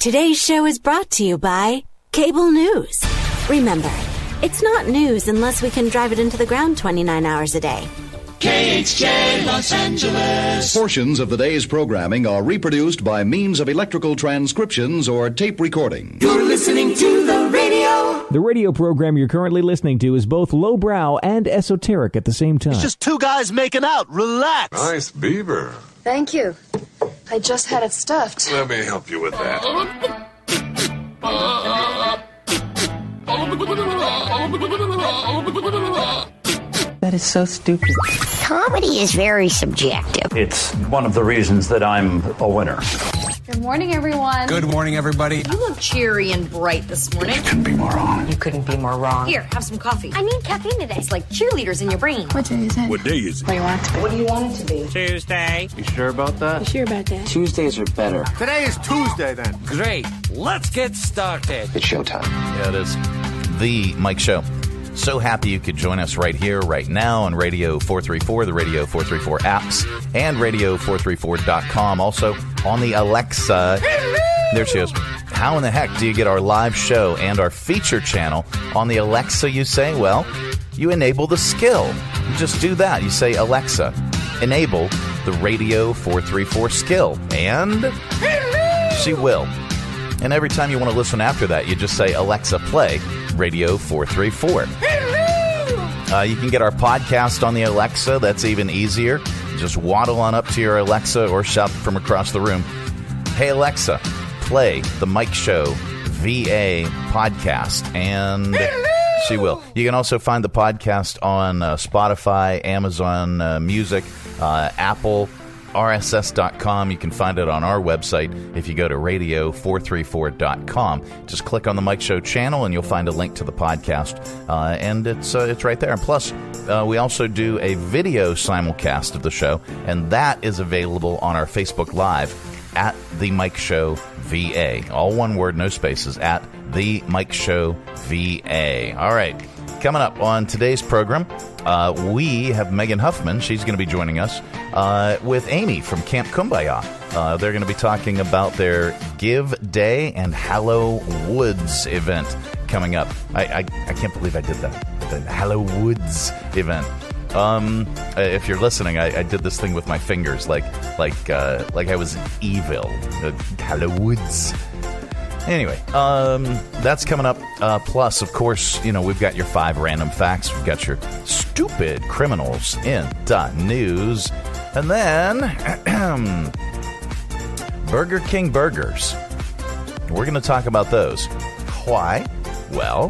Today's show is brought to you by Cable News. Remember, it's not news unless we can drive it into the ground 29 hours a day. KHJ Los Angeles. Portions of the day's programming are reproduced by means of electrical transcriptions or tape recording. You're listening to the radio. The radio program you're currently listening to is both lowbrow and esoteric at the same time. It's just two guys making out. Relax. Nice beaver. Thank you. I just had it stuffed. Let me help you with that. That is so stupid. Comedy is very subjective. It's one of the reasons that I'm a winner. Good morning, everyone. Good morning, everybody. You look cheery and bright this morning. You couldn't be more wrong. You couldn't be more wrong. Here, have some coffee. I need caffeine today. It's like cheerleaders in your brain. What day is it? What day is it? What do you want it to be? What do you want it to be? Tuesday. You sure about that? You sure about that? Tuesdays are better. Today is Tuesday, then. Great. Let's get started. It's showtime. Yeah, it is. The Mike Show. So happy you could join us right here, right now on Radio 434, the Radio 434 apps, and radio434.com. Also on the Alexa. There she is. How in the heck do you get our live show and our feature channel on the Alexa, you say? Well, you enable the skill. You just do that. You say, Alexa, enable the Radio 434 skill. And she will. And every time you want to listen after that, you just say, Alexa, play Radio 434. You can get our podcast on the Alexa. That's even easier. Just waddle on up to your Alexa or shout from across the room. Hey, Alexa, play the Mike Show VA podcast. And she will. You can also find the podcast on Spotify, Amazon Music, Apple, RSS.com. You can find it on our website if you go to radio434.com. Just click on the Mike Show channel and you'll find a link to the podcast. And it's right there. And plus, we also do a video simulcast of the show, and that is available on our Facebook Live at The Mike Show VA. All one word, no spaces, at The Mike Show VA. All right. Coming up on today's program, we have Megan Huffman. She's going to be joining us with Amy from Camp Kum-Ba-Yah. They're going to be talking about their Give Day and Hallow Woods event coming up. I can't believe I did that. The Hallow Woods event. If you're listening, I did this thing with my fingers, like I was evil. Hallow Woods. Anyway, that's coming up. Plus, of course, we've got your 5 random facts. We've got your stupid criminals in the news. And then, Burger King burgers. We're going to talk about those. Why? Well,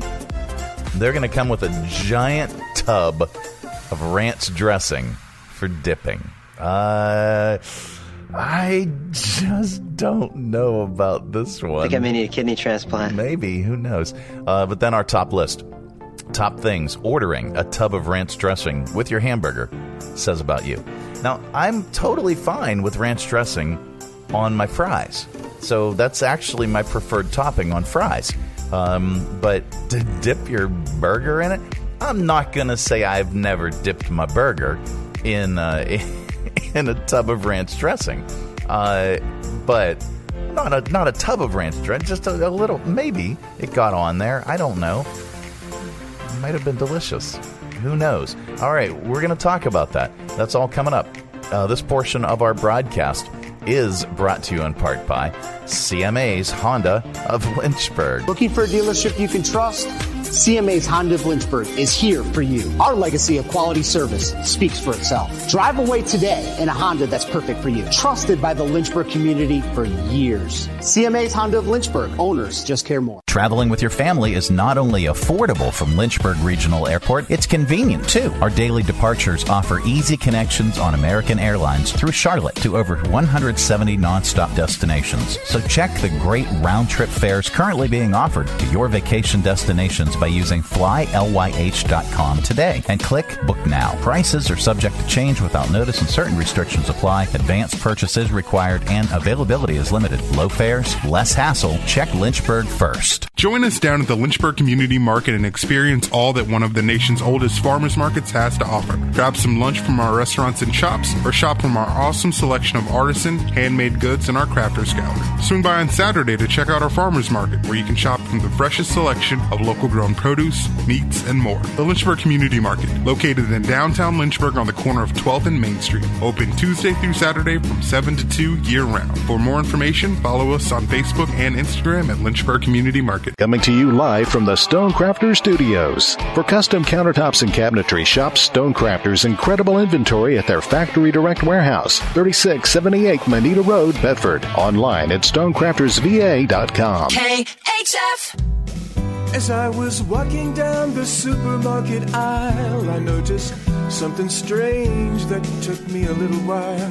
they're going to come with a giant tub of ranch dressing for dipping. I just don't know about this one. I think I may need a kidney transplant. Maybe, who knows? But then our top list. Top things ordering a tub of ranch dressing with your hamburger says about you. Now, I'm totally fine with ranch dressing on my fries. So that's actually my preferred topping on fries. But to dip your burger in it, I'm not going to say I've never dipped my burger in a tub of ranch dressing, but not a tub of ranch dressing, just a little. Maybe it got on there. I don't know. It might have been delicious. Who knows? All right, we're going to talk about that. That's all coming up. This portion of our broadcast is brought to you in part by CMA's Honda of Lynchburg. Looking for a dealership you can trust? CMA's Honda of Lynchburg is here for you. Our legacy of quality service speaks for itself. Drive away today in a Honda that's perfect for you. Trusted by the Lynchburg community for years. CMA's Honda of Lynchburg. Owners just care more. Traveling with your family is not only affordable from Lynchburg Regional Airport, it's convenient too. Our daily departures offer easy connections on American Airlines through Charlotte to over 170 nonstop destinations. So check the great round-trip fares currently being offered to your vacation destinations by using flylyh.com today and click Book Now. Prices are subject to change without notice and certain restrictions apply. Advanced purchase is required and availability is limited. Low fares, less hassle. Check Lynchburg first. Join us down at the Lynchburg Community Market and experience all that one of the nation's oldest farmers markets has to offer. Grab some lunch from our restaurants and shops, or shop from our awesome selection of artisan, handmade goods in our crafters gallery. Swing by on Saturday to check out our farmers market, where you can shop from the freshest selection of local grown produce, meats, and more. The Lynchburg Community Market, located in downtown Lynchburg on the corner of 12th and Main Street. Open Tuesday through Saturday from 7 to 2 year-round. For more information, follow us on Facebook and Instagram at Lynchburg Community Market. Coming to you live from the Stonecrafter Studios. For custom countertops and cabinetry, shop Stonecrafter's incredible inventory at their Factory Direct Warehouse, 3678 Manita Road, Bedford. Online at stonecraftersva.com. KHF. As I was walking down the supermarket aisle, I noticed something strange that took me a little while,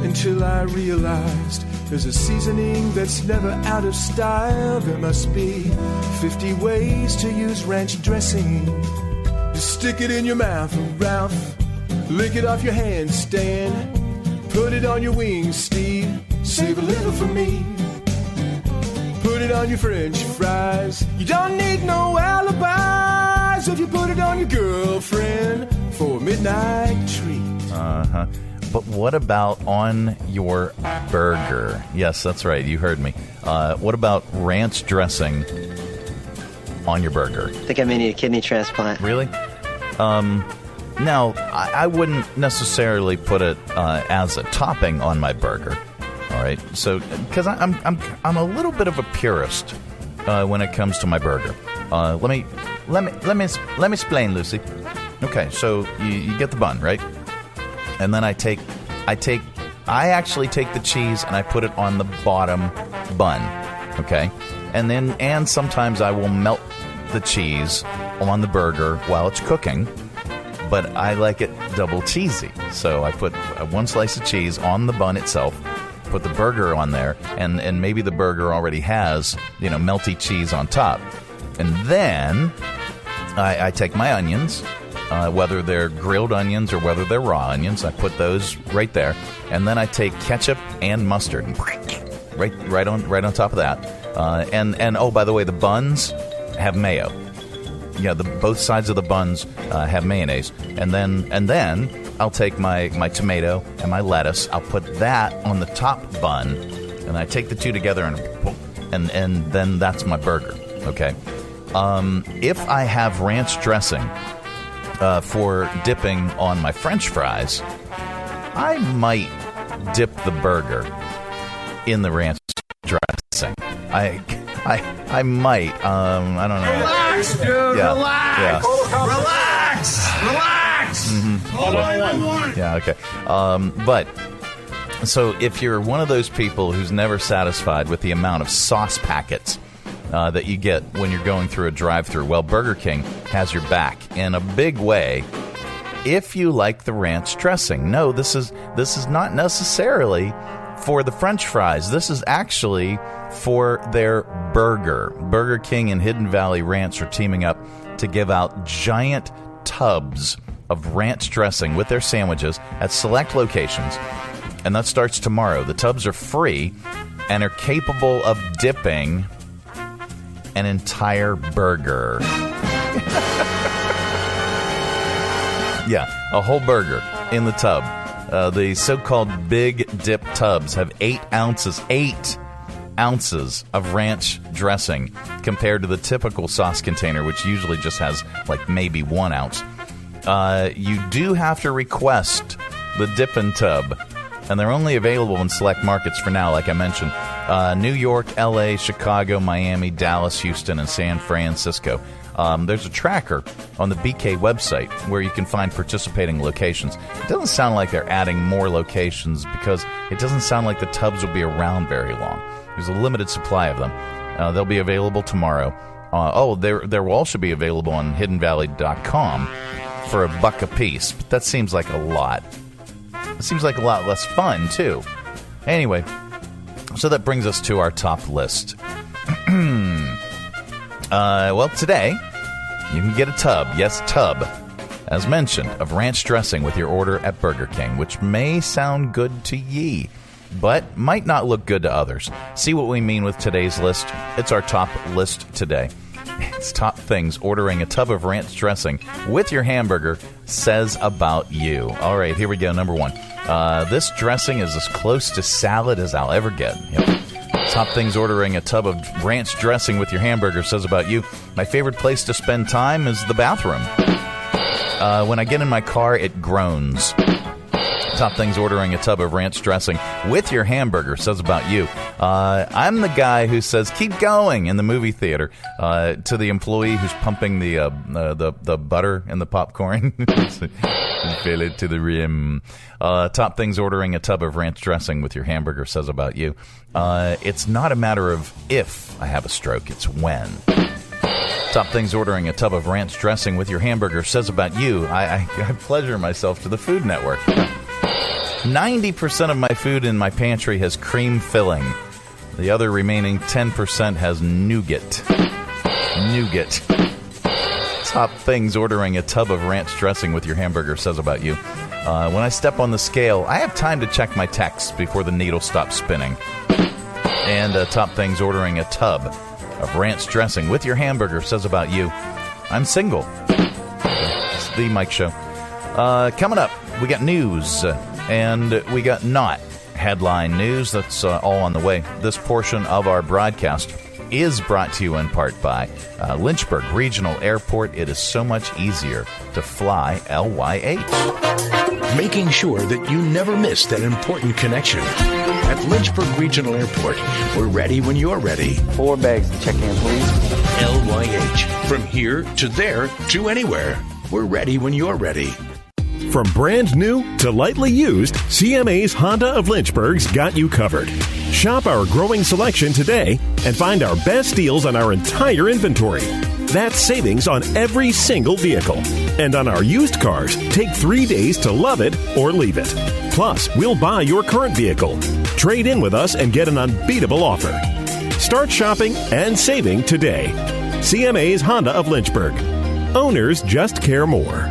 until I realized there's a seasoning that's never out of style. There must be 50 ways to use ranch dressing. Just stick it in your mouth, Ralph. Lick it off your hand, Stan. Put it on your wings, Steve. Save a little for me. Put it on your French fries. You don't need no alibis if you put it on your girlfriend for a midnight treat. Uh-huh. But what about on your burger? Yes, that's right. You heard me. What about ranch dressing on your burger? I think I may need a kidney transplant. Really? Now, I wouldn't necessarily put it as a topping on my burger. All right. So, because I'm a little bit of a purist when it comes to my burger. Let me explain, Lucy. Okay. So you get the bun, right? And then I actually take the cheese and I put it on the bottom bun, okay? And sometimes I will melt the cheese on the burger while it's cooking, but I like it double cheesy. So I put one slice of cheese on the bun itself, put the burger on there, and maybe the burger already has, melty cheese on top. And then I take my onions, whether they're grilled onions or whether they're raw onions, I put those right there, and then I take ketchup and mustard, right on top of that. And oh, by the way, the buns have mayo. Yeah, both sides of the buns have mayonnaise, and then I'll take my tomato and my lettuce. I'll put that on the top bun, and I take the two together and then that's my burger. Okay. If I have ranch dressing for dipping on my French fries, I might dip the burger in the ranch dressing. I might. I don't know. Relax, dude. Yeah. Relax. Yeah. Relax. Mm-hmm. Hold on. Yeah. Okay. But so if you're one of those people who's never satisfied with the amount of sauce packets that you get when you're going through a drive-thru, well, Burger King has your back in a big way if you like the ranch dressing. No, this is not necessarily for the French fries. This is actually for their burger. Burger King and Hidden Valley Ranch are teaming up to give out giant tubs of ranch dressing with their sandwiches at select locations, and that starts tomorrow. The tubs are free and are capable of dipping an entire burger. Yeah, a whole burger in the tub. The so-called big dip tubs have 8 ounces of ranch dressing compared to the typical sauce container, which usually just has like maybe 1 ounce. You do have to request the dippin' tub, and they're only available in select markets for now, like I mentioned. New York, L.A., Chicago, Miami, Dallas, Houston, and San Francisco. There's a tracker on the BK website where you can find participating locations. It doesn't sound like they're adding more locations because it doesn't sound like the tubs will be around very long. There's a limited supply of them. They'll be available tomorrow. They will also be available on hiddenvalley.com for $1 a piece. But that seems like a lot. It seems like a lot less fun, too. Anyway, so that brings us to our top list. Well, today, you can get a tub, yes, tub, as mentioned, of ranch dressing with your order at Burger King, which may sound good to ye. but might not look good to others. See what we mean with today's list? It's our top list today. It's top things ordering a tub of ranch dressing with your hamburger says about you. All right, here we go. Number one. This dressing is as close to salad as I'll ever get. Yep. Top things ordering a tub of ranch dressing with your hamburger says about you. My favorite place to spend time is the bathroom. When I get in my car, it groans. Top things ordering a tub of ranch dressing with your hamburger says about you. I'm the guy who says keep going in the movie theater to the employee who's pumping the butter in the popcorn. Fill it to the rim. Top things ordering a tub of ranch dressing with your hamburger says about you. It's not a matter of if I have a stroke, it's when. Top things ordering a tub of ranch dressing with your hamburger says about you. I pleasure myself to the Food Network. 90% of my food in my pantry has cream filling. The other remaining 10% has nougat. Nougat. Top things ordering a tub of ranch dressing with your hamburger says about you. When I step on the scale, I have time to check my texts before the needle stops spinning. And top things ordering a tub of ranch dressing with your hamburger says about you. I'm single. It's the Mike Show. Coming up, we got news. And we got not headline news. That's all on the way. This portion of our broadcast is brought to you in part by Lynchburg Regional Airport. It is so much easier to fly LYH. Making sure that you never miss that important connection. At Lynchburg Regional Airport, we're ready when you're ready. 4 bags to check in, please. LYH. From here to there to anywhere. We're ready when you're ready. From brand new to lightly used, CMA's Honda of Lynchburg's got you covered. Shop our growing selection today and find our best deals on our entire inventory. That's savings on every single vehicle. And on our used cars, take 3 days to love it or leave it. Plus, we'll buy your current vehicle. Trade in with us and get an unbeatable offer. Start shopping and saving today. CMA's Honda of Lynchburg. Owners just care more.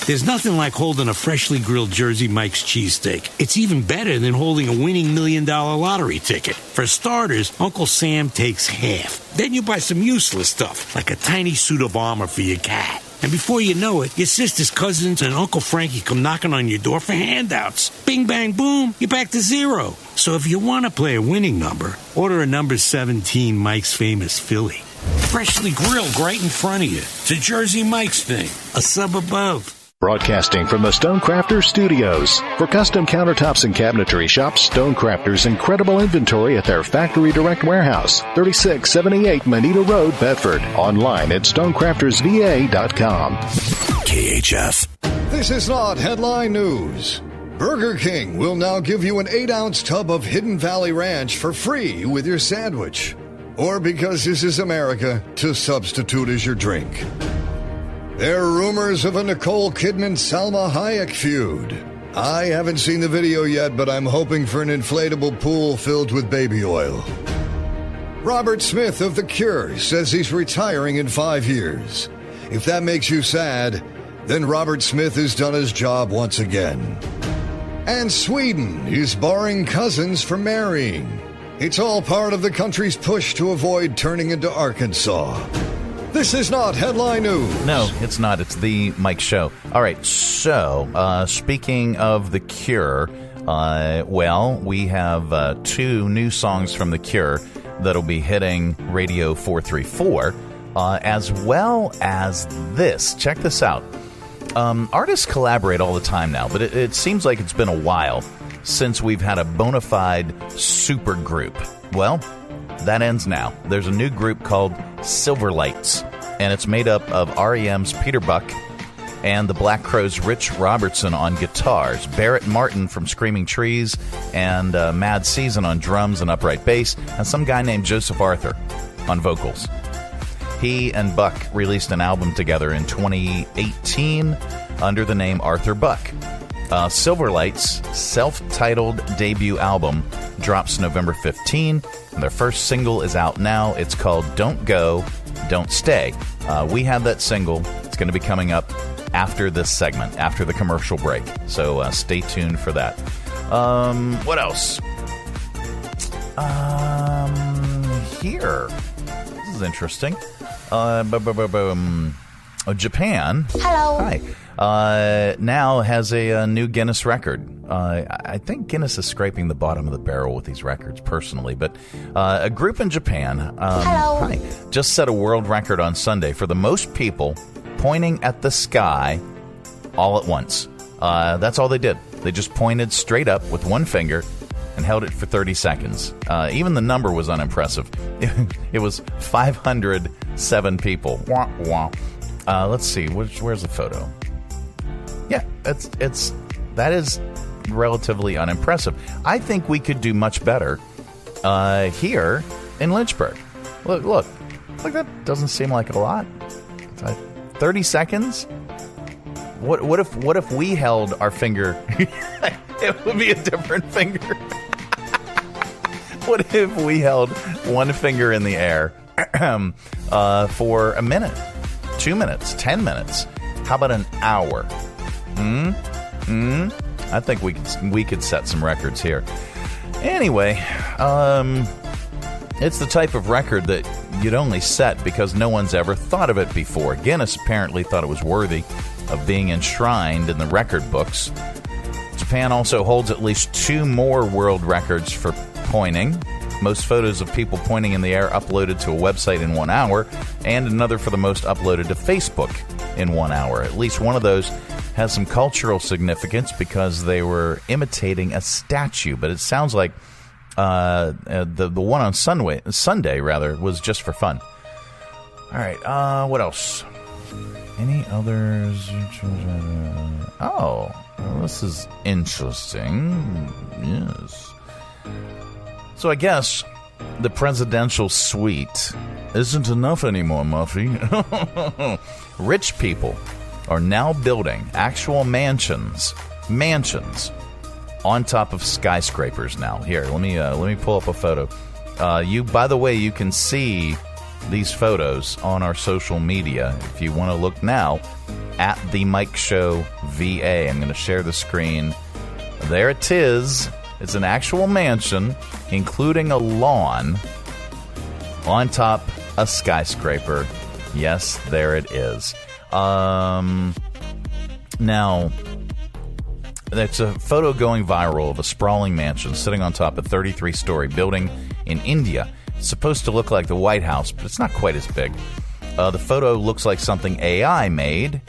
There's nothing like holding a freshly grilled Jersey Mike's cheesesteak. It's even better than holding a winning $1 million lottery ticket. For starters, Uncle Sam takes half. Then you buy some useless stuff, like a tiny suit of armor for your cat. And before you know it, your sister's cousins and Uncle Frankie come knocking on your door for handouts. Bing, bang, boom, you're back to zero. So if you want to play a winning number, order a number 17 Mike's Famous Philly. Freshly grilled right in front of you. It's a Jersey Mike's thing. A sub above. Broadcasting from the Stonecrafters Studios. For custom countertops and cabinetry, shop Stonecrafters' incredible inventory at their Factory Direct Warehouse, 3678 Moneta Road, Bedford. Online at stonecraftersva.com. KHF. This is not headline news. Burger King will now give you an 8-ounce tub of Hidden Valley Ranch for free with your sandwich. Or because this is America, to substitute as your drink. There are rumors of a Nicole Kidman-Salma Hayek feud. I haven't seen the video yet, but I'm hoping for an inflatable pool filled with baby oil. Robert Smith of The Cure says he's retiring in 5 years. If that makes you sad, then Robert Smith has done his job once again. And Sweden is barring cousins from marrying. It's all part of the country's push to avoid turning into Arkansas. This is not headline news. No, it's not. It's the Mike Show. All right, so speaking of The Cure, we have 2 new songs from The Cure that'll be hitting Radio 434, as well as this. Check this out. Artists collaborate all the time now, but it seems like it's been a while since we've had a bona fide supergroup. Well, that ends now. There's a new group called Silverlights, and it's made up of R.E.M's Peter Buck and the Black Crowes' Rich Robertson on guitars, Barrett Martin from Screaming Trees, and Mad Season on drums and upright bass, and some guy named Joseph Arthur on vocals. He and Buck released an album together in 2018 under the name Arthur Buck. Silverlight's self-titled debut album drops November 15, and their first single is out now. It's called Don't Go, Don't Stay. We have that single. It's going to be coming up after this segment, after the commercial break. So stay tuned for that. What else? Here. This is interesting. Japan. Hello. Hi. Now has a new Guinness record. I think Guinness is scraping the bottom of the barrel with these records, personally. But a group in Japan Hello. Hi, just set a world record on Sunday for the most people pointing at the sky all at once. That's all they did. They just pointed straight up with one finger and held it for 30 seconds. Even the number was unimpressive. It was 507 people. Wah, wah. Let's see. Where's the photo? Yeah, that is relatively unimpressive. I think we could do much better here in Lynchburg. Look, that doesn't seem like a lot. 30 seconds? What if we held our finger? It would be a different finger. What if we held one finger in the air for a minute, 2 minutes, 10 minutes? How about an hour? I think we could set some records here. Anyway, it's the type of record that you'd only set because no one's ever thought of it before. Guinness apparently thought it was worthy of being enshrined in the record books. Japan also holds at least 2 more world records for pointing. Most photos of people pointing in the air uploaded to a website in 1 hour, and another for the most uploaded to Facebook in 1 hour. At least one of those has some cultural significance because they were imitating a statue, but it sounds like the one on Sunday was just for fun. All right, what else? Any others? Oh, well, this is interesting. Yes. So I guess the presidential suite isn't enough anymore, Muffy. Rich people are now building actual mansions on top of skyscrapers now. Here, let me pull up a photo. By the way, you can see these photos on our social media. If you want to look now, at the Mike Show VA. I'm going to share the screen. There it is. It's an actual mansion, including a lawn, on top a skyscraper. Yes, there it is. Now, there's a photo going viral of a sprawling mansion sitting on top of a 33-story building in India. It's supposed to look like the White House, but it's not quite as big. The photo looks like something AI made,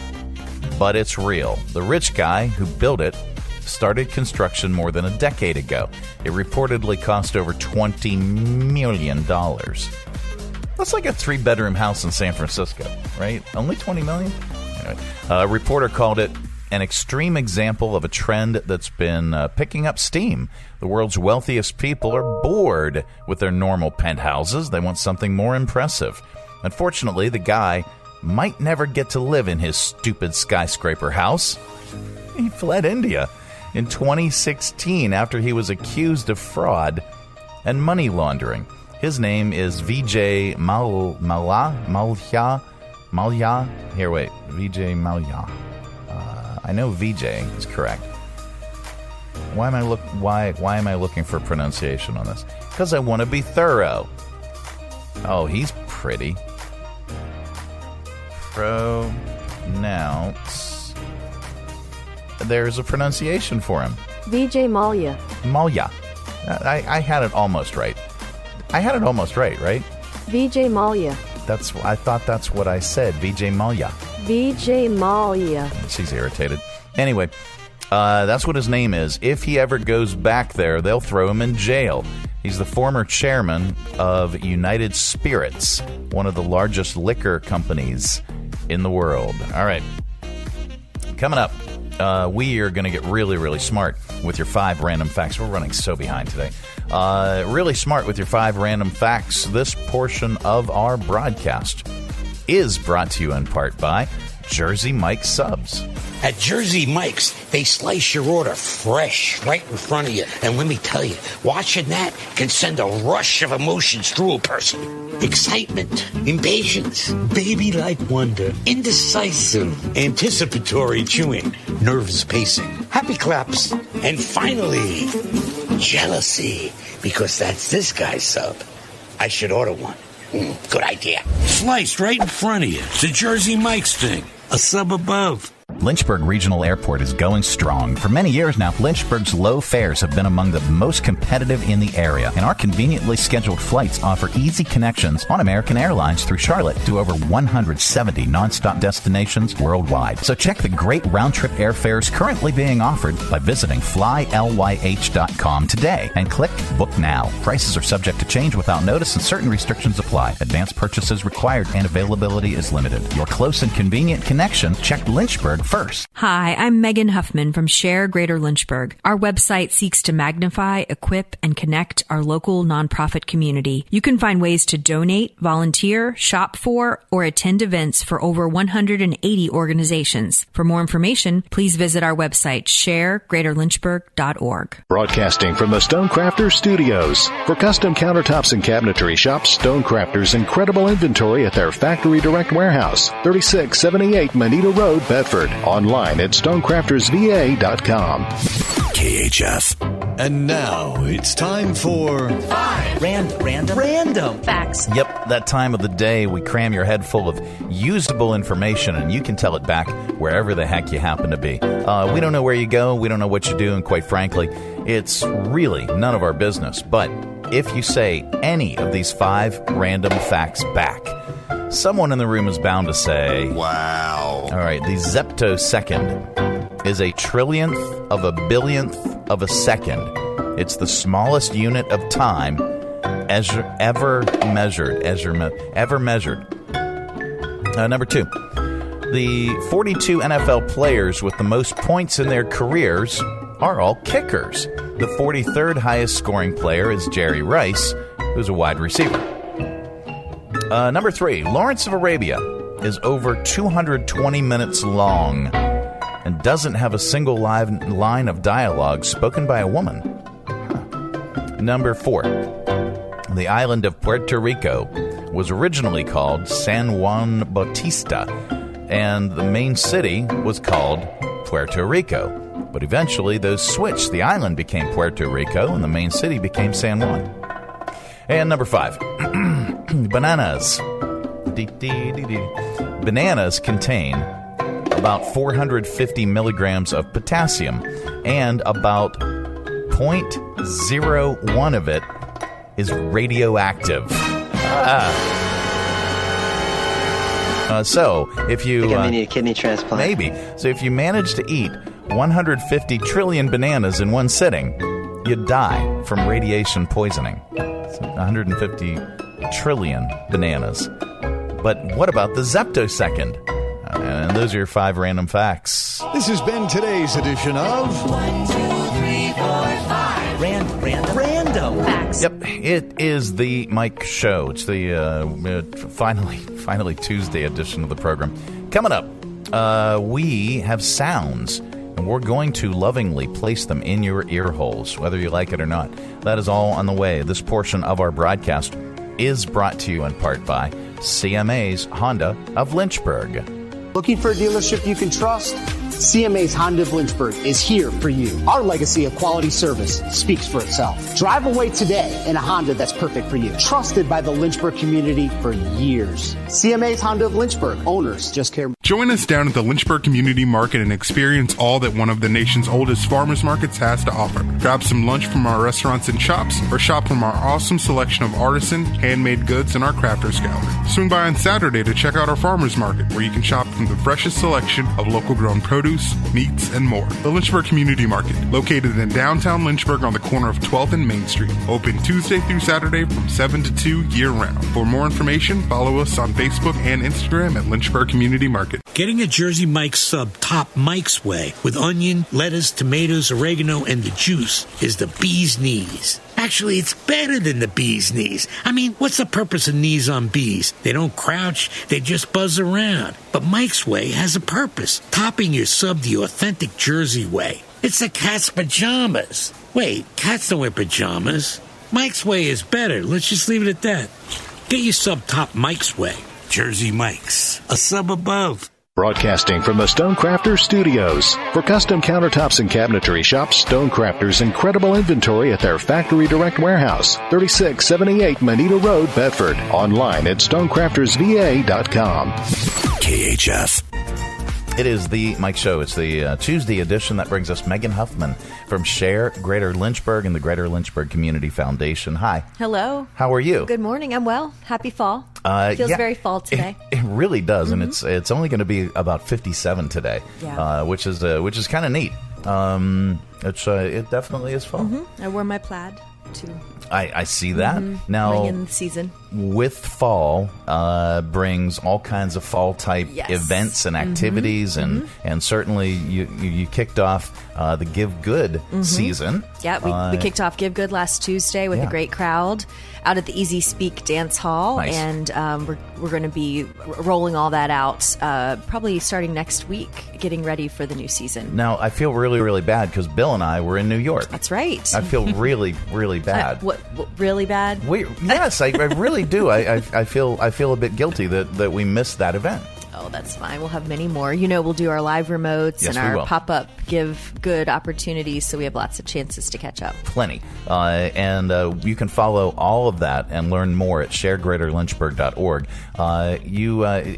but it's real. The rich guy who built it started construction more than a decade ago. It reportedly cost over $20 million. That's like a 3-bedroom house in San Francisco, right? Only $20 million? Anyway, a reporter called it an extreme example of a trend that's been picking up steam. The world's wealthiest people are bored with their normal penthouses. They want something more impressive. Unfortunately, the guy might never get to live in his stupid skyscraper house. He fled India in 2016 after he was accused of fraud and money laundering. His name is Vijay Mallya. Here, wait. Vijay Mallya. I know Vijay is correct. Why am I looking for pronunciation on this? Because I want to be thorough. Oh, he's pretty. Pronounce. There's a pronunciation for him. Vijay Mallya. Mallya. I had it almost right. Right? Vijay Mallya. I thought that's what I said. Vijay Mallya. Vijay Mallya. She's irritated. Anyway, that's what his name is. If he ever goes back there, they'll throw him in jail. He's the former chairman of United Spirits, one of the largest liquor companies in the world. All right. Coming up, we are going to get really, really smart with your 5 random facts. We're running so behind today. Really smart with your 5 random facts. This portion of our broadcast is brought to you in part by Jersey Mike's Subs. At Jersey Mike's, they slice your order fresh right in front of you. And let me tell you, watching that can send a rush of emotions through a person. Excitement, impatience, baby-like wonder, indecisive, anticipatory chewing. nerves pacing, happy claps, and finally, jealousy, because that's this guy's sub. I should order one. Good idea. Sliced right in front of you. It's the Jersey Mike's thing. A sub above. Lynchburg Regional Airport is going strong. For many years now, Lynchburg's low fares have been among the most competitive in the area, and our conveniently scheduled flights offer easy connections on American Airlines through Charlotte to over 170 nonstop destinations worldwide. So check the great round-trip airfares currently being offered by visiting flylyh.com today and click Book Now. Prices are subject to change without notice and certain restrictions apply. Advance purchases required and availability is limited. Your close and convenient connection, check Lynchburg first. Hi, I'm Megan Huffman from SHARE Greater Lynchburg. Our website seeks to magnify, equip, and connect our local nonprofit community. You can find ways to donate, volunteer, shop for, or attend events for over 180 organizations. For more information, please visit our website, sharegreaterlynchburg.org. Broadcasting from the Stonecrafters Studios. For custom countertops and cabinetry, shop Stonecrafters' incredible inventory at their Factory Direct Warehouse, 3678 Manita Road, Bedford. Online at stonecraftersva.com. KHF. And now it's time for Random facts. Yep, that time of the day we cram your head full of usable information and you can tell it back wherever the heck you happen to be. We don't know where you go, we don't know what you do, and quite frankly, it's really none of our business. But if you say any of these 5 random facts back, someone in the room is bound to say, wow. All right, the zeptosecond is a trillionth of a billionth of a second. It's the smallest unit of time ever measured. Number 2, the 42 NFL players with the most points in their careers are all kickers. The 43rd highest scoring player is Jerry Rice, who's a wide receiver. Number 3, Lawrence of Arabia is over 220 minutes long and doesn't have a single line of dialogue spoken by a woman. Number 4, the island of Puerto Rico was originally called San Juan Bautista, and the main city was called Puerto Rico. But eventually those switched. The island became Puerto Rico, and the main city became San Juan. And number 5, bananas. Bananas contain about 450 milligrams of potassium, and about 0.01 of it is radioactive. So if you I need a kidney transplant. Maybe. So if you manage to eat 150 trillion bananas in one sitting, you'd die from radiation poisoning. So 150 trillion bananas. But what about the zeptosecond? And those are your 5 random facts. This has been today's edition of 1, 2, 3, 4, 5. Random facts. Yep, it is the Mike Show. It's the finally Tuesday edition of the program. Coming up, we have sounds, and we're going to lovingly place them in your ear holes, whether you like it or not. That is all on the way. This portion of our broadcast is brought to you in part by CMA's Honda of Lynchburg. Looking for a dealership you can trust? CMA's Honda of Lynchburg is here for you. Our legacy of quality service speaks for itself. Drive away today in a Honda that's perfect for you. Trusted by the Lynchburg community for years. CMA's Honda of Lynchburg. Owners just care. Join us down at the Lynchburg Community Market and experience all that one of the nation's oldest farmers markets has to offer. Grab some lunch from our restaurants and shops, or shop from our awesome selection of artisan, handmade goods in our crafters gallery. Swing by on Saturday to check out our farmers market, where you can shop from the freshest selection of local grown produce, meats, and more. The Lynchburg Community Market, located in downtown Lynchburg on the corner of 12th and Main Street. Open Tuesday through Saturday from 7 to 2 year-round. For more information, follow us on Facebook and Instagram at Lynchburg Community Market. Getting a Jersey Mike's sub top Mike's way with onion, lettuce, tomatoes, oregano, and the juice is the bee's knees. Actually, it's better than the bee's knees. I mean, what's the purpose of knees on bees? They don't crouch, they just buzz around. But Mike's Way has a purpose, topping your sub the authentic Jersey way. It's the cat's pajamas. Wait, cats don't wear pajamas. Mike's Way is better. Let's just leave it at that. Get your sub top Mike's Way. Jersey Mike's. A sub above. Broadcasting from the Stonecrafters Studios. For custom countertops and cabinetry, shop Stonecrafters' incredible inventory at their Factory Direct Warehouse, 3678 Manita Road, Bedford. Online at stonecraftersva.com. KHF. It is the Mike Show. It's the Tuesday edition. That brings us Megan Huffman from SHARE Greater Lynchburg and the Greater Lynchburg Community Foundation. Hi. Hello. How are you? Good morning. I'm well. Happy fall. Feels very fall today. It really does, and it's only going to be about 57 today, which is kind of neat. It definitely is fall. I wore my plaid too. I see that. Now, bring in the season. With fall brings all kinds of fall type events and activities, and certainly you kicked off the Give Good season. Yeah, we kicked off Give Good last Tuesday with a great crowd out at the Easy Speak Dance Hall, and we're going to be rolling all that out probably starting next week, getting ready for the new season. Now, I feel really, really bad because Bill and I were in New York. That's right. I feel really, really bad. What really bad? Yes, I really do. I feel a bit guilty that we missed that event. Oh, that's fine. We'll have many more. We'll do our live remotes and our pop-up Give Good opportunities, so we have lots of chances to catch up. Plenty. And you can follow all of that and learn more at sharegreaterlynchburg.org.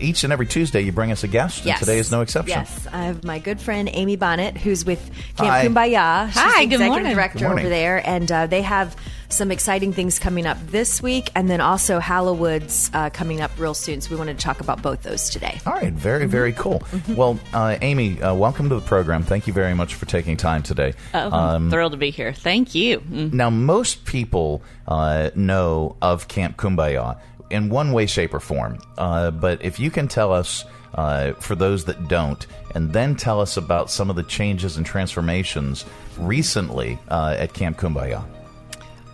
Each and every Tuesday, you bring us a guest, and today is no exception. Yes, I have my good friend Amy Bonnette, who's with Camp Kum-Ba-Yah. She's Hi, the good morning. executive director over there, and they have some exciting things coming up this week, and then also Hallowoods coming up real soon. So we wanted to talk about both those today. All right, very, very cool. Well, Amy, welcome to the program. Thank you very much for taking time today. I'm thrilled to be here. Thank you. Now, most people know of Camp Kum-Ba-Yah in one way, shape, or form. But if you can tell us, for those that don't, and then tell us about some of the changes and transformations recently at Camp Kum-Ba-Yah.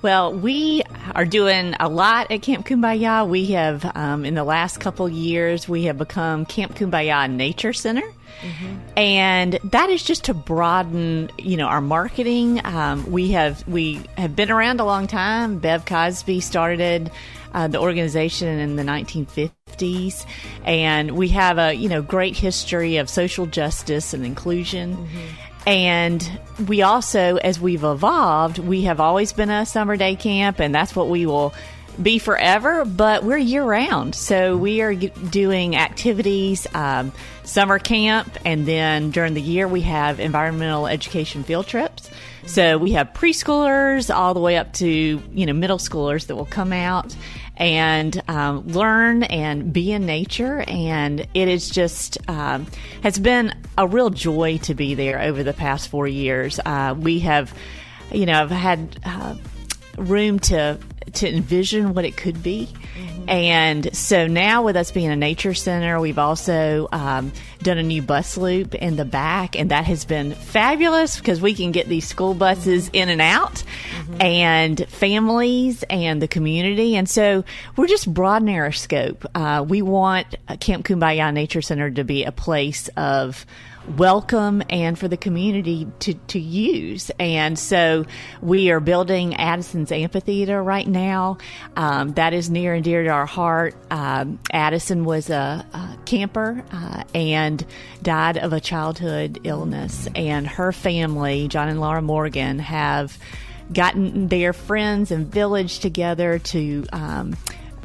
Well, we are doing a lot at Camp Kum-Ba-Yah. We have, in the last couple years, we have become Camp Kum-Ba-Yah Nature Center. And that is just to broaden, our marketing. We have been around a long time. Bev Cosby started the organization in the 1950s, and we have a great history of social justice and inclusion. And we also, as we've evolved, we have always been a summer day camp, and that's what we will be forever, but we're year-round. So we are doing activities, summer camp, and then during the year we have environmental education field trips. So we have preschoolers all the way up to, middle schoolers that will come out and learn and be in nature. And it is just has been a real joy to be there over the past 4 years. We have, I've had room to envision what it could be. And so now with us being a nature center, we've also done a new bus loop in the back, and that has been fabulous because we can get these school buses in and out and families and the community. And so we're just broadening our scope. We want Camp Kum-Ba-Yah Nature Center to be a place of welcome and for the community to use. And so we are building Addison's amphitheater right now. That is near and dear to our heart. Addison was a camper and died of a childhood illness, and her family, John and Laura Morgan, have gotten their friends and village together to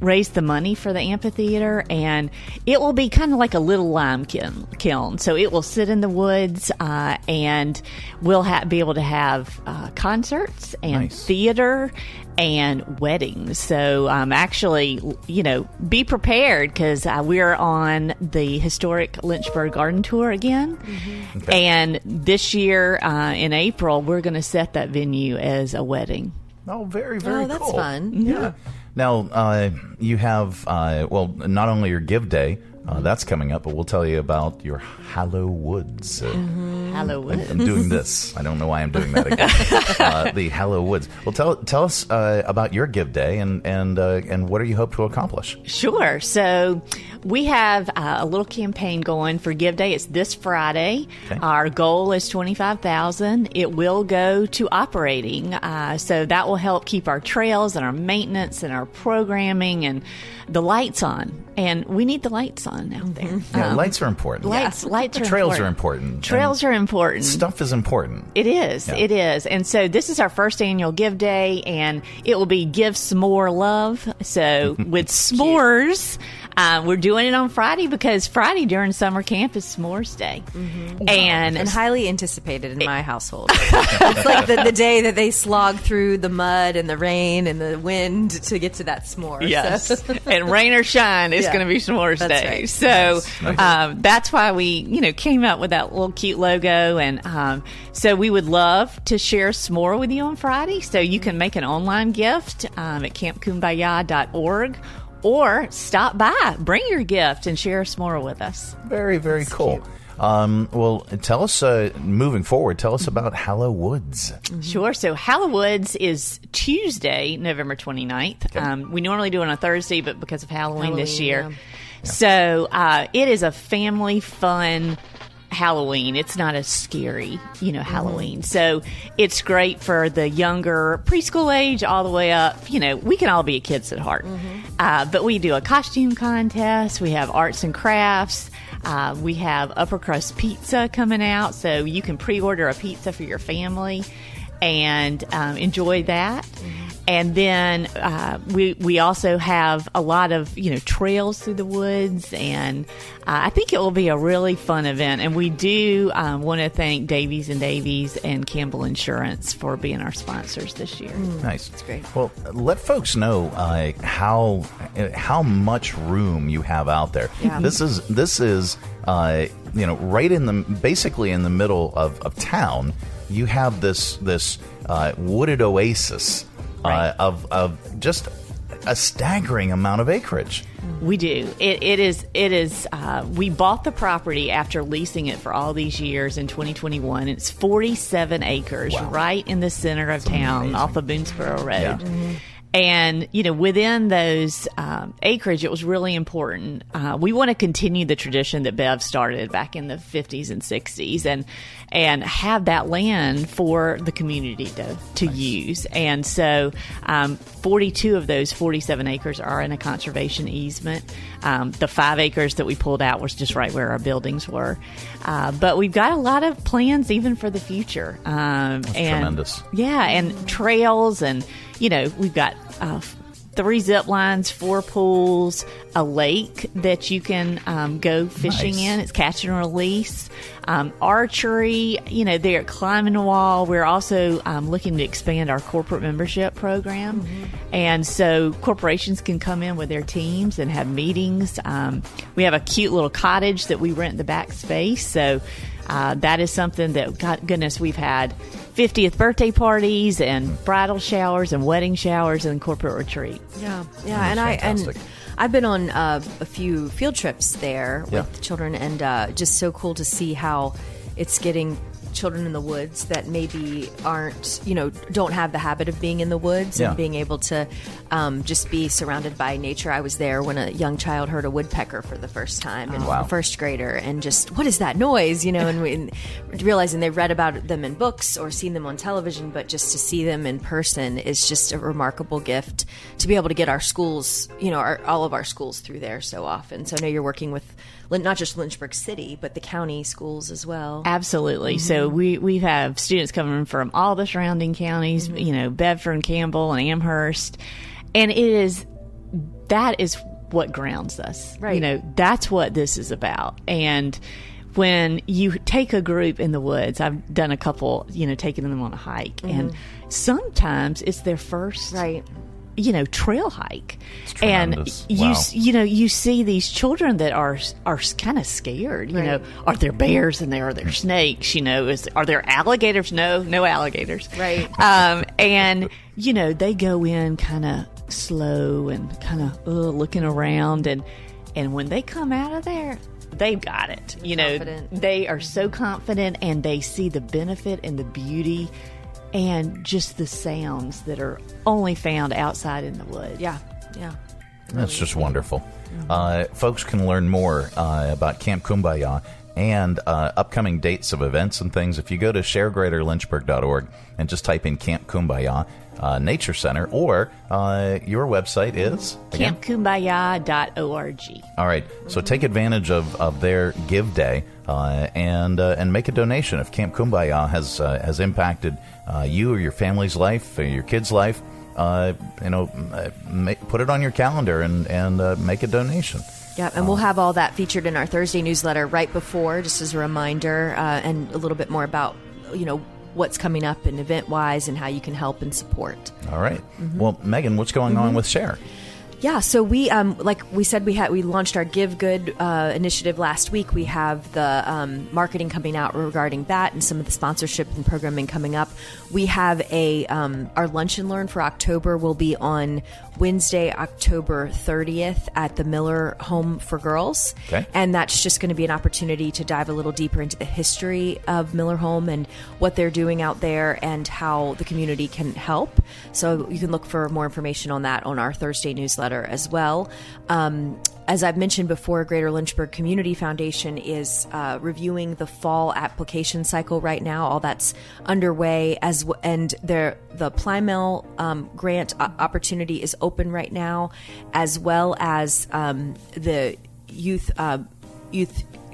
raise the money for the amphitheater, and it will be kind of like a little lime kiln. So it will sit in the woods, and we'll be able to have concerts and theater and weddings. So actually, be prepared because we're on the historic Lynchburg Garden Tour again. And this year in April, we're going to set that venue as a wedding. Oh, very, very cool. Oh, that's fun. Yeah. Now, you have, not only your Give Day, that's coming up, but we'll tell you about your Hallowoods. Hallow Woods. I'm doing this. I don't know why I'm doing that again. The Hallow Woods. Well, tell us about your Give Day and what do you hope to accomplish? Sure. So we have a little campaign going for Give Day. It's this Friday. Okay. Our goal is $25,000. It will go to operating. So that will help keep our trails and our maintenance and our programming and the lights on. And we need the lights on out there. Yeah, lights are important. Lights are Trails are important. Trails are important. Stuff is important. It is. Yeah. It is. And so this is our first annual Give Day, and it will be Give S'more Love. So with s'mores, we're doing it on Friday because Friday during summer camp is S'mores Day. Mm-hmm. And highly anticipated in my household. It's like the day that they slog through the mud and the rain and the wind to get to that s'more. Yes. So. And rain or shine, it's going to be S'mores Day. Right. So that's why we, came up with that little cute logo. And so we would love to share s'more with you on Friday. So you can make an online gift at campkumbaya.org. Or stop by, bring your gift, and share a s'more with us. Very, very cool. Well, tell us, moving forward, tell us about Hallow Woods. Mm-hmm. Sure. So Hallow Woods is Tuesday, November 29th. Okay. We normally do it on a Thursday, but because of Halloween this year. Yeah. So it is a family fun Halloween. It's not as scary, Halloween. So it's great for the younger preschool age all the way up. We can all be kids at heart. Mm-hmm. But we do a costume contest. We have arts and crafts. We have upper crust pizza coming out. So you can pre-order a pizza for your family and enjoy that. Mm-hmm. And then we also have a lot of, trails through the woods. And I think it will be a really fun event. And we do want to thank Davies & Davies and Campbell Insurance for being our sponsors this year. Nice. That's great. Well, let folks know how much room you have out there. Yeah. This is right basically in the middle of town. You have this wooded oasis. Right. Of just a staggering amount of acreage. We do. It is. We bought the property after leasing it for all these years in 2021. It's 47 acres, right in the center of town, amazing. Off of Boonesboro Road. Yeah. Mm-hmm. And, within those acreage, it was really important. We want to continue the tradition that Bev started back in the 50s and 60s and have that land for the community to use. And so 42 of those 47 acres are in a conservation easement. The 5 acres that we pulled out was just right where our buildings were. But we've got a lot of plans even for the future. That's tremendous. Yeah, and trails and... we've got 3 zip lines, 4 pools, a lake that you can go fishing in. It's catch and release. Archery, they're climbing a wall. We're also looking to expand our corporate membership program. Mm-hmm. And so corporations can come in with their teams and have meetings. We have a cute little cottage that we rent the back space. So that is something that, God goodness, we've had 50th birthday parties and bridal showers and wedding showers and corporate retreat. Yeah, and I've been on a few field trips there with children, and just so cool to see how it's getting children in the woods that maybe aren't, don't have the habit of being in the woods and being able to just be surrounded by nature. I was there when a young child heard a woodpecker for the first time, and a first grader, and just, what is that noise? And realizing they've read about them in books or seen them on television, but just to see them in person is just a remarkable gift to be able to get our schools, all of our schools through there so often. So I know you're working with not just Lynchburg City, but the county schools as well. Absolutely. Mm-hmm. So we have students coming from all the surrounding counties, Bedford and Campbell and Amherst. And that is what grounds us. Right. That's what this is about. And when you take a group in the woods, I've done a couple, taking them on a hike. Mm-hmm. And sometimes it's their first... Right. Trail hike, and you see these children that are kind of scared. Are there bears in there? Are there snakes? Are there alligators? No alligators. Right. And they go in kind of slow and kind of looking around, and when they come out of there, they've got it. Confident. They are so confident, and they see the benefit and the beauty and just the sounds that are only found outside in the woods. Yeah. That's just wonderful. Folks can learn more about Camp Kum-Ba-Yah and upcoming dates of events and things if you go to sharegreaterlynchburg.org and just type in Camp Kum-Ba-Yah Nature Center, or your website is campkumbaya.org. All right, so take advantage of their Give Day and make a donation. If Camp Kum-Ba-Yah has impacted you or your family's life or your kid's life, put it on your calendar and make a donation. Yeah, and we'll have all that featured in our Thursday newsletter right before, just as a reminder, and a little bit more about, what's coming up and event-wise and how you can help and support. All right. Well, Megan, what's going on with SHARE? Yeah, so we, like we said, we launched our Give Good initiative last week. We have the marketing coming out regarding that, and some of the sponsorship and programming coming up. We have our Lunch and Learn for October will be on Wednesday, October 30th at the Miller Home for Girls. Okay. And that's just going to be an opportunity to dive a little deeper into the history of Miller Home and what they're doing out there and how the community can help. So you can look for more information on that on our Thursday newsletter as well. As I've mentioned before, Greater Lynchburg Community Foundation is reviewing the fall application cycle right now. All that's underway, and the Plymel grant opportunity is open right now, as well as the youth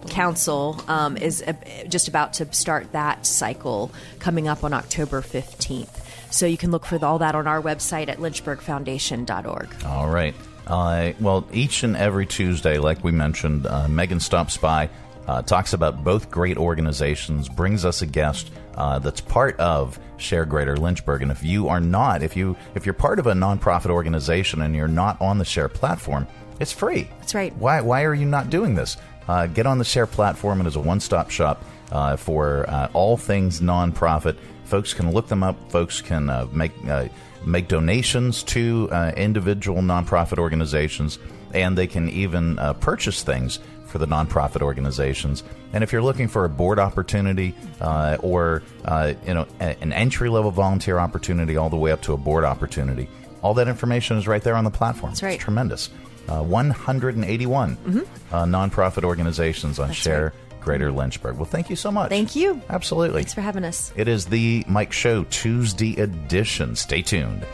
council is just about to start that cycle coming up on October 15th. So you can look for all that on our website at lynchburgfoundation.org. All right. Well, each and every Tuesday, like we mentioned, Megan stops by, talks about both great organizations, brings us a guest that's part of SHARE Greater Lynchburg. And if you are not, if you're part of a nonprofit organization and you're not on the SHARE platform, it's free. That's right. Why are you not doing this? Get on the SHARE platform. It is a one-stop shop for all things nonprofit. Folks can look them up. Folks can make donations to individual nonprofit organizations, and they can even purchase things for the nonprofit organizations. And if you're looking for a board opportunity or an entry-level volunteer opportunity all the way up to a board opportunity, all that information is right there on the platform. That's right. It's tremendous. 181 nonprofit organizations on SHARE Greater Lynchburg. Well, thank you so much. Thank you. Absolutely. Thanks for having us. It is the Mike Show Tuesday edition. Stay tuned.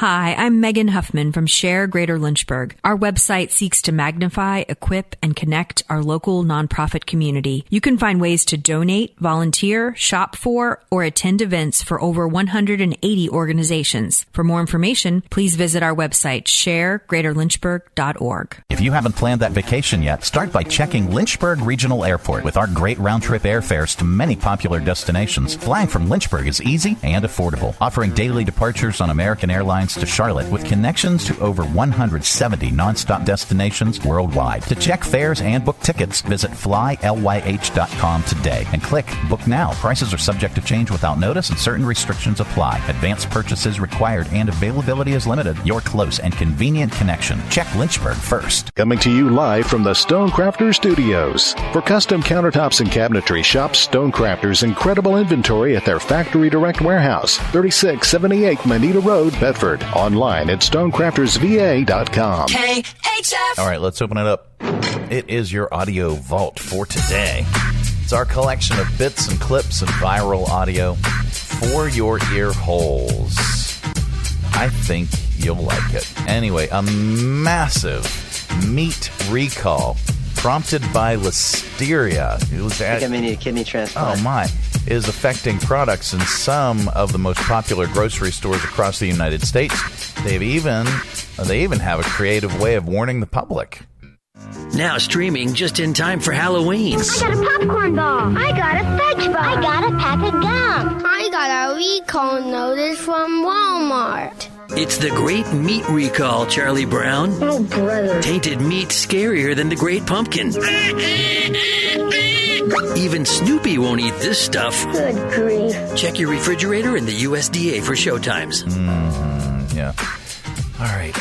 Hi, I'm Megan Huffman from SHARE Greater Lynchburg. Our website seeks to magnify, equip, and connect our local nonprofit community. You can find ways to donate, volunteer, shop for, or attend events for over 180 organizations. For more information, please visit our website, sharegreaterlynchburg.org. If you haven't planned that vacation yet, start by checking Lynchburg Regional Airport. With our great round-trip airfares to many popular destinations, flying from Lynchburg is easy and affordable, offering daily departures on American Airlines to Charlotte with connections to over 170 nonstop destinations worldwide. To check fares and book tickets, visit flylyh.com today and click Book Now. Prices are subject to change without notice and certain restrictions apply. Advanced purchases required and availability is limited. Your close and convenient connection. Check Lynchburg first. Coming to you live from the Stonecrafters Studios. For custom countertops and cabinetry, shop Stonecrafters' incredible inventory at their Factory Direct Warehouse, 3678 Manita Road, Bedford. Online at stonecraftersva.com. KHF. All right, let's open it up. It is your audio vault for today. It's our collection of bits and clips and viral audio for your ear holes. I think you'll like it. Anyway, a massive meat recall prompted by listeria. I think I may need a kidney transplant. Oh, my. Is affecting products in some of the most popular grocery stores across the United States. They even have a creative way of warning the public. Now streaming just in time for Halloween. I got a popcorn ball. I got a fudge bar. I got a pack of gum. I got a recall notice from Walmart. It's the Great Meat Recall, Charlie Brown. Oh, brother. Tainted meat scarier than the Great Pumpkin. Even Snoopy won't eat this stuff. Good grief. Check your refrigerator and the USDA for showtimes. Yeah. All right.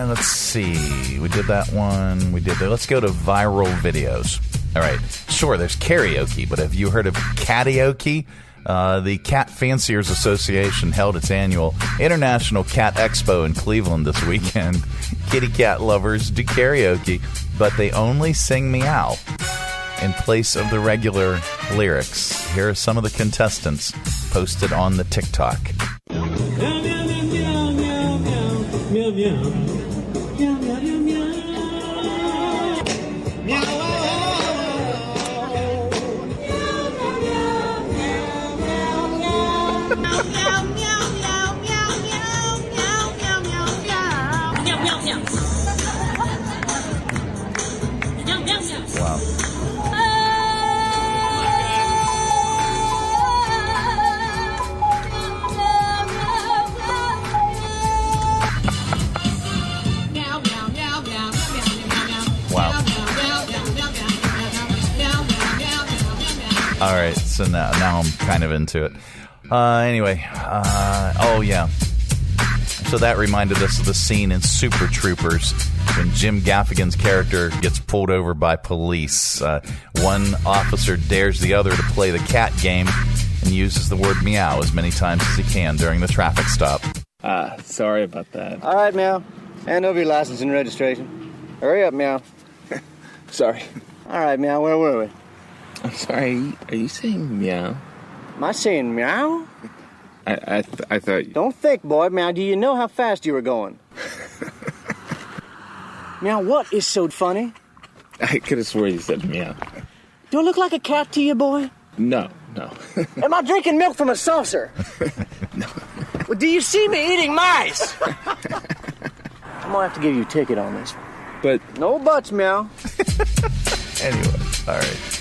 Let's see. We did that one. We did that. Let's go to viral videos. All right. Sure, there's karaoke, but have you heard of karaoke? The Cat Fanciers Association held its annual International Cat Expo in Cleveland this weekend. Kitty cat lovers do karaoke, but they only sing meow in place of the regular lyrics. Here are some of the contestants posted on the TikTok. Meow, meow, meow, meow, meow, meow, meow, meow, meow, meow, meow, meow, meow. Wow. Wow. All right, so now I'm kind of into it. Anyway, oh yeah. So that reminded us of the scene in Super Troopers when Jim Gaffigan's character gets pulled over by police. One officer dares the other to play the cat game and uses the word meow as many times as he can during the traffic stop. Sorry about that. All right, Meow. Hand over your license and registration. Hurry up, Meow. Sorry. All right, Meow, where were we? I'm sorry. Are you saying meow? Am I saying meow? I thought you... Don't think, boy. Meow, do you know how fast you were going? Meow, what is so funny? I could have sworn you said meow. Do I look like a cat to you, boy? No. Am I drinking milk from a saucer? No. Well, do you see me eating mice? I'm gonna have to give you a ticket on this. But... No buts, Meow. Anyway, all right.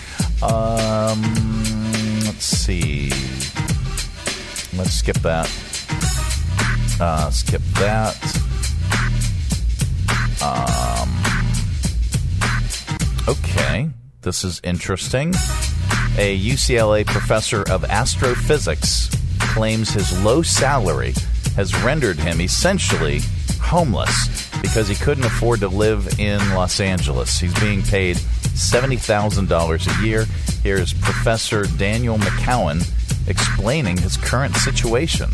Let's see. Let's skip that. Skip that. Okay, this is interesting. A UCLA professor of astrophysics claims his low salary has rendered him essentially homeless because he couldn't afford to live in Los Angeles. He's being paid $70,000 a year. Here's Professor Daniel McCowan explaining his current situation.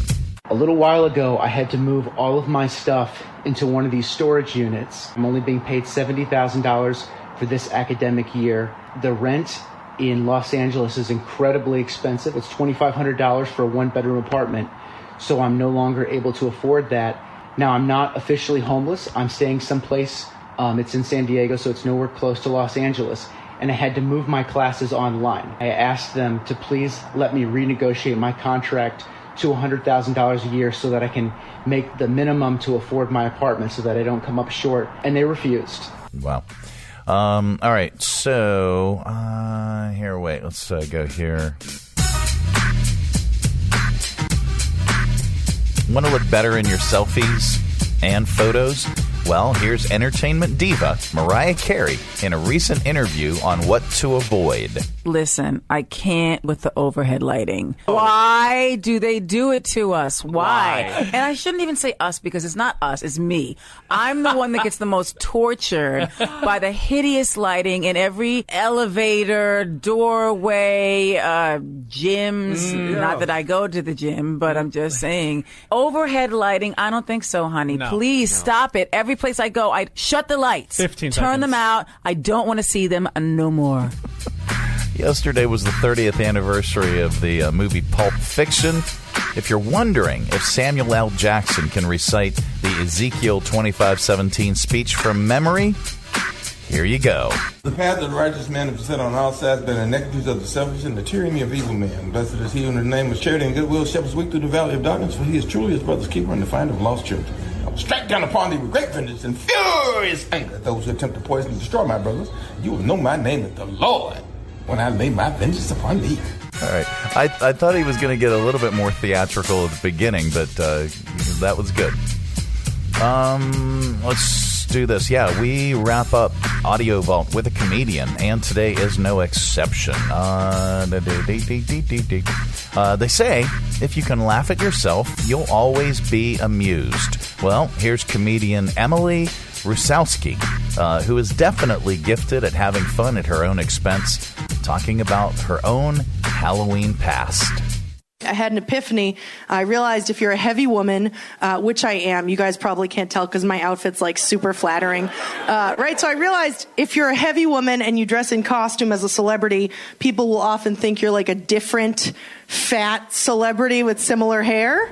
A little while ago, I had to move all of my stuff into one of these storage units. I'm only being paid $70,000 for this academic year. The rent in Los Angeles is incredibly expensive. It's $2,500 for a one-bedroom apartment, so I'm no longer able to afford that. Now, I'm not officially homeless. I'm staying someplace. It's in San Diego, so it's nowhere close to Los Angeles. And I had to move my classes online. I asked them to please let me renegotiate my contract to $100,000 a year so that I can make the minimum to afford my apartment so that I don't come up short. And they refused. Wow. All right. So, here, wait. Let's go here. Want to look better in your selfies and photos? Well, here's entertainment diva Mariah Carey in a recent interview on what to avoid. Listen, I can't with the overhead lighting. Why do they do it to us? Why? And I shouldn't even say us because it's not us, it's me. I'm the one that gets the most tortured by the hideous lighting in every elevator, doorway, gyms. Not that I go to the gym, but I'm just saying. Overhead lighting, I don't think so, honey. No, Please stop it. Every place I go, I shut the lights. 15 Turn seconds. them out. I don't want to see them no more. Yesterday was the 30th anniversary of the movie Pulp Fiction. If you're wondering if Samuel L. Jackson can recite the Ezekiel 25:17 speech from memory, here you go. The path of the righteous man is set on all sides, but the iniquities of the selfish and the tyranny of evil men. Blessed is he who in the name of charity and goodwill shepherds weak through the valley of darkness, for he is truly his brother's keeper and the finder of lost children. I will strike down upon thee with great vengeance and furious anger those who attempt to poison and destroy my brothers. You will know my name as the Lord when I lay my vengeance upon thee. All right. I thought he was going to get a little bit more theatrical at the beginning, but that was good. Let's do this. Yeah, we wrap up Audio Vault with a comedian, and today is no exception. They say if you can laugh at yourself, you'll always be amused. Well, here's comedian Emily Rusowski, who is definitely gifted at having fun at her own expense, talking about her own Halloween past. I had an epiphany. I realized if you're a heavy woman, which I am, you guys probably can't tell because my outfit's like super flattering, right? So I realized if you're a heavy woman and you dress in costume as a celebrity, people will often think you're like a different fat celebrity with similar hair.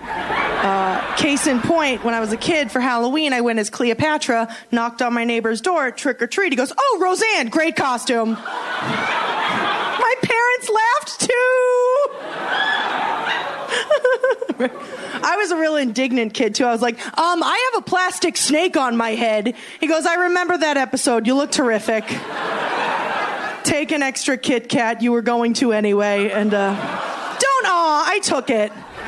Case in point, when I was a kid for Halloween, I went as Cleopatra, knocked on my neighbor's door, trick or treat. He goes, "Oh, Roseanne, great costume." My parents laughed too. I was a real indignant kid too. I was like, I have a plastic snake on my head. He goes, "I remember that episode. You look terrific. Take an extra Kit Kat. You were going to anyway." And I took it. Oh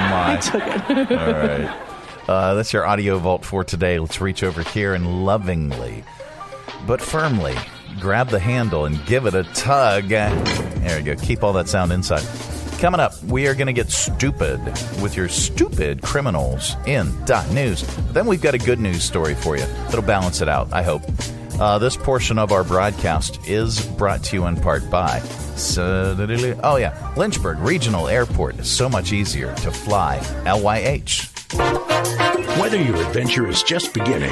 my. I took it. All right. That's your audio vault for today. Let's reach over here and lovingly, but firmly, grab the handle and give it a tug. There you go. Keep all that sound inside. Coming up, we are going to get stupid with your stupid criminals in .news. Then we've got a good news story for you that'll balance it out, I hope. This portion of our broadcast is brought to you in part by Lynchburg Regional Airport. Is so much easier to fly. LYH. Whether your adventure is just beginning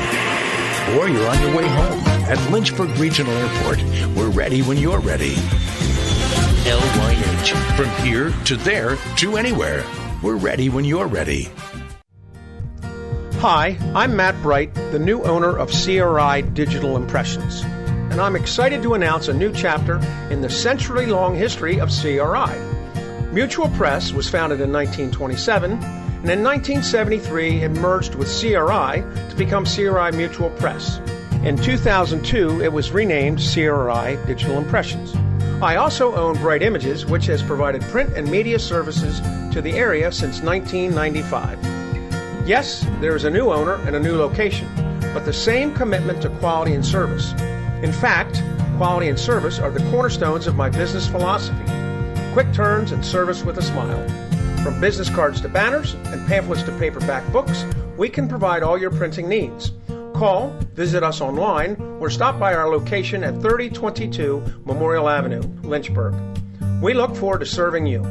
or you're on your way home, at Lynchburg Regional Airport, we're ready when you're ready. LYH. From here to there to anywhere. We're ready when you're ready. Hi, I'm Matt Bright, the new owner of CRI Digital Impressions, and I'm excited to announce a new chapter in the century-long history of CRI. Mutual Press was founded in 1927, and in 1973 it merged with CRI to become CRI Mutual Press. In 2002, it was renamed CRI Digital Impressions. I also own Bright Images, which has provided print and media services to the area since 1995. Yes, there is a new owner and a new location, but the same commitment to quality and service. In fact, quality and service are the cornerstones of my business philosophy. Quick turns and service with a smile. From business cards to banners and pamphlets to paperback books, we can provide all your printing needs. Call, visit us online, or stop by our location at 3022 Memorial Avenue, Lynchburg. We look forward to serving you.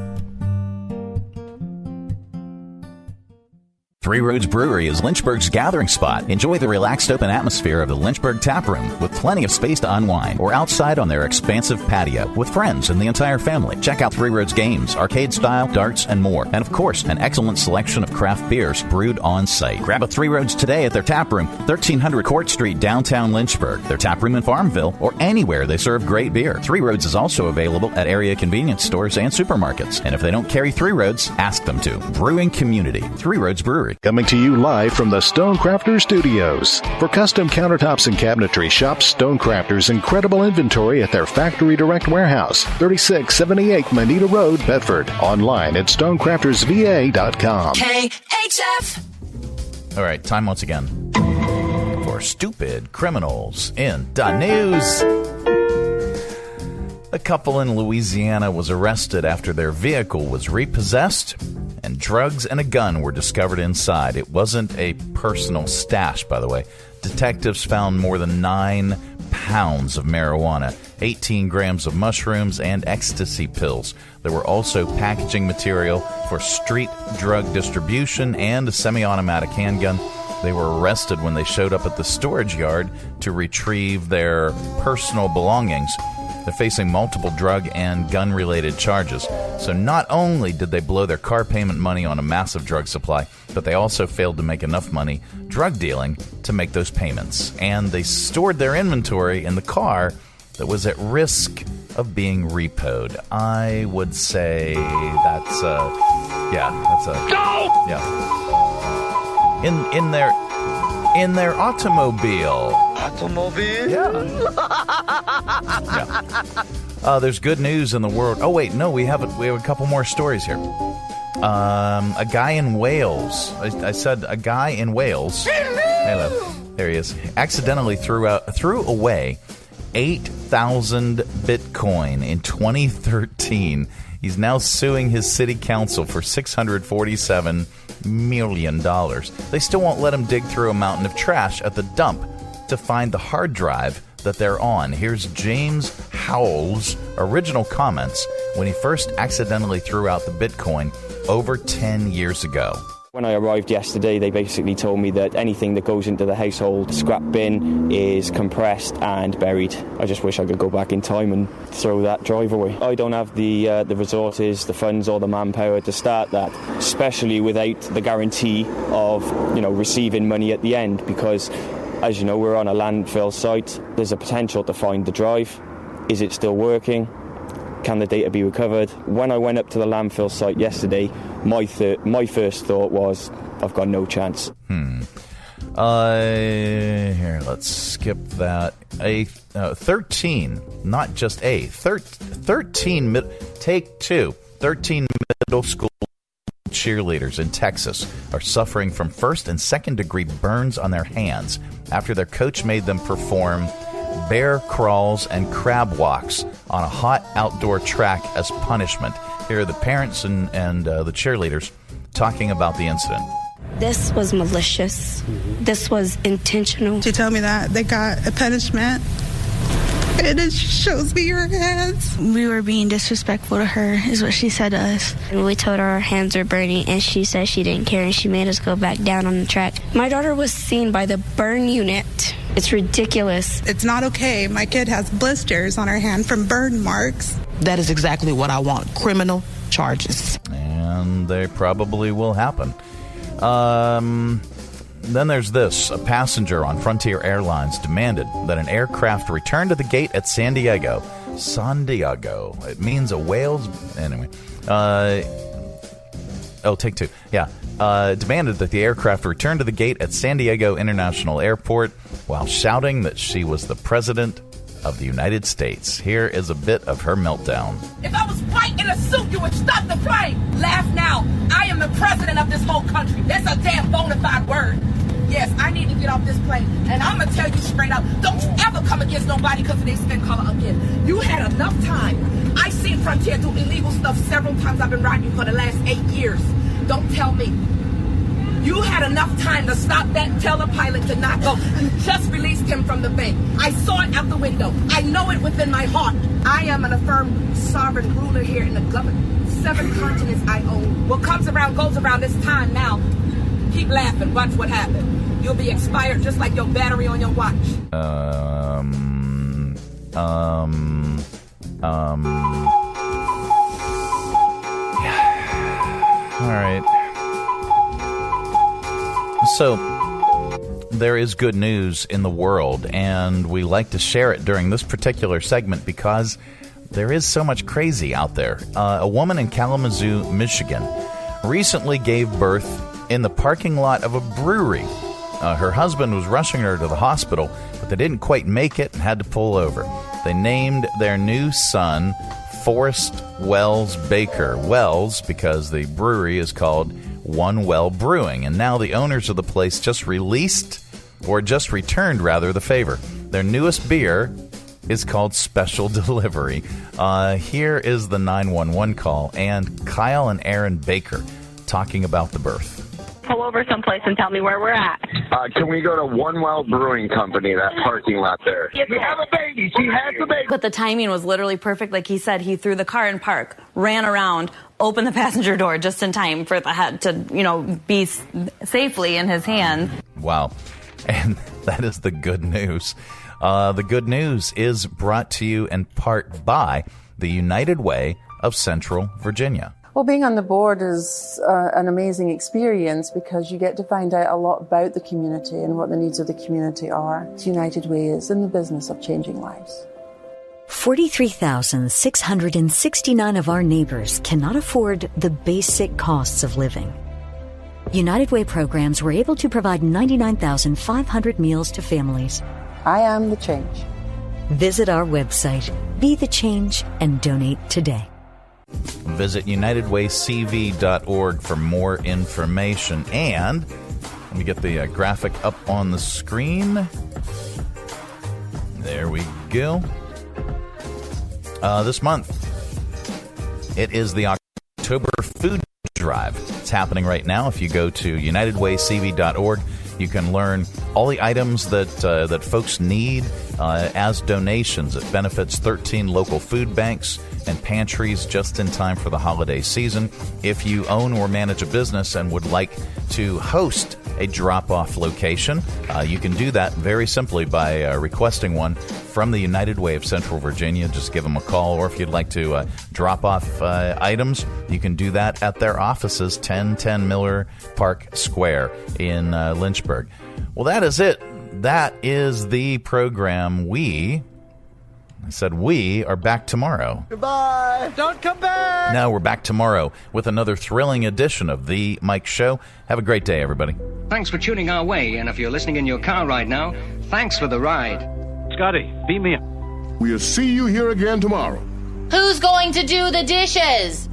Three Roads Brewery is Lynchburg's gathering spot. Enjoy the relaxed open atmosphere of the Lynchburg Tap Room with plenty of space to unwind, or outside on their expansive patio with friends and the entire family. Check out Three Roads games, arcade style, darts, and more. And of course, an excellent selection of craft beers brewed on site. Grab a Three Roads today at their tap room, 1300 Court Street, downtown Lynchburg. Their tap room in Farmville, or anywhere they serve great beer. Three Roads is also available at area convenience stores and supermarkets. And if they don't carry Three Roads, ask them to. Brewing community, Three Roads Brewery. Coming to you live from the Stonecrafters Studios. For custom countertops and cabinetry, shop Stonecrafters' incredible inventory at their Factory Direct Warehouse, 3678 Manita Road, Bedford. Online at stonecraftersva.com. KHF. All right, time once again for stupid criminals in the news. A couple in Louisiana was arrested after their vehicle was repossessed and drugs and a gun were discovered inside. It wasn't a personal stash, by the way. Detectives found more than 9 pounds of marijuana, 18 grams of mushrooms, and ecstasy pills. There were also packaging material for street drug distribution and a semi-automatic handgun. They were arrested when they showed up at the storage yard to retrieve their personal belongings. They're facing multiple drug and gun-related charges. So not only did they blow their car payment money on a massive drug supply, but they also failed to make enough money drug dealing to make those payments. And they stored their inventory in the car that was at risk of being repoed. I would say that's a... In their automobile. Automobile? Yeah. There's good news in the world. Oh, wait, no, we have a couple more stories here. A guy in Wales. I said a guy in Wales. Hello. There he is. Accidentally threw away 8,000 Bitcoin in 2013. He's now suing his city council for $647 million. They still won't let him dig through a mountain of trash at the dump to find the hard drive that they're on. Here's James Howell's original comments when he first accidentally threw out the Bitcoin over 10 years ago. When I arrived yesterday, they basically told me that anything that goes into the household scrap bin is compressed and buried. I just wish I could go back in time and throw that drive away. I don't have the resources, the funds or the manpower to start that, especially without the guarantee of, receiving money at the end, because as you know, we're on a landfill site. There's a potential to find the drive. Is it still working? Can the data be recovered? When I went up to the landfill site yesterday, my first thought was, I've got no chance. Here, let's skip that. 13, not just 13 middle school cheerleaders in Texas are suffering from first and second degree burns on their hands after their coach made them perform bear crawls and crab walks on a hot outdoor track as punishment. Here are the parents and the cheerleaders talking about the incident. This was malicious. This was intentional. She told me that they got a punishment, and it shows me her hands. We were being disrespectful to her, is what she said to us. And we told her our hands were burning, and she said she didn't care, and she made us go back down on the track. My daughter was seen by the burn unit. It's ridiculous. It's not okay. My kid has blisters on her hand from burn marks. That is exactly what I want. Criminal charges. And they probably will happen. Then there's this. A passenger on Frontier Airlines demanded that an aircraft return to the gate at San Diego. San Diego. It means a whale's... Anyway. Take two. Yeah. Demanded that the aircraft return to the gate at San Diego International Airport while shouting that she was the president of the United States. Here is a bit of her meltdown. If I was white in a suit, you would stop the plane. Laugh now. I am the president of this whole country. That's a damn bona fide word. Yes, I need to get off this plane. And I'm going to tell you straight up, don't you ever come against nobody because of their skin color again. You had enough time. I've seen Frontier do illegal stuff several times. I've been riding for the last 8 years. Don't tell me. You had enough time to stop that telepilot to not go. You just released him from the bank. I saw it out the window. I know it within my heart. I am an affirmed sovereign ruler here in the government. 7 continents I own. What comes around goes around. This time now. Keep laughing. Watch what happens. You'll be expired just like your battery on your watch. All right. So, there is good news in the world, and we like to share it during this particular segment because there is so much crazy out there. A woman in Kalamazoo, Michigan, recently gave birth in the parking lot of a brewery. Her husband was rushing her to the hospital, but they didn't quite make it and had to pull over. They named their new son Forrest Wells Baker. Wells, because the brewery is called One Well Brewing, and now the owners of the place just returned the favor. Their newest beer is called Special Delivery. Here is the 911 call and Kyle and Aaron Baker talking about the birth. Pull over someplace and tell me where we're at. Can we go to One Well Brewing Company, that parking lot there? We have a baby. She has the baby. But the timing was literally perfect. Like he said, he threw the car in park, ran around, opened the passenger door just in time for the head to, be safely in his hand. Wow. And that is the good news. The good news is brought to you in part by the United Way of Central Virginia. Well, being on the board is an amazing experience because you get to find out a lot about the community and what the needs of the community are. United Way is in the business of changing lives. 43,669 of our neighbors cannot afford the basic costs of living. United Way programs were able to provide 99,500 meals to families. I am the change. Visit our website, Be the Change, and donate today. Visit UnitedWayCV.org for more information. And let me get the graphic up on the screen. There we go. This month, It is the October Food Drive. It's happening right now. If you go to unitedwaycv.org, you can learn all the items that folks need as donations. It benefits 13 local food banks and pantries just in time for the holiday season. If you own or manage a business and would like to host a drop-off location, you can do that very simply by requesting one from the United Way of Central Virginia. Just give them a call, or if you'd like to drop off items, you can do that at their offices, 1010 Miller Park Square in Lynchburg. Well, that is it. That is the program. We are back tomorrow. Goodbye. Don't come back. No, we're back tomorrow with another thrilling edition of The Mike Show. Have a great day, everybody. Thanks for tuning our way, and if you're listening in your car right now, thanks for the ride. Scotty, beat me up. We'll see you here again tomorrow. Who's going to do the dishes?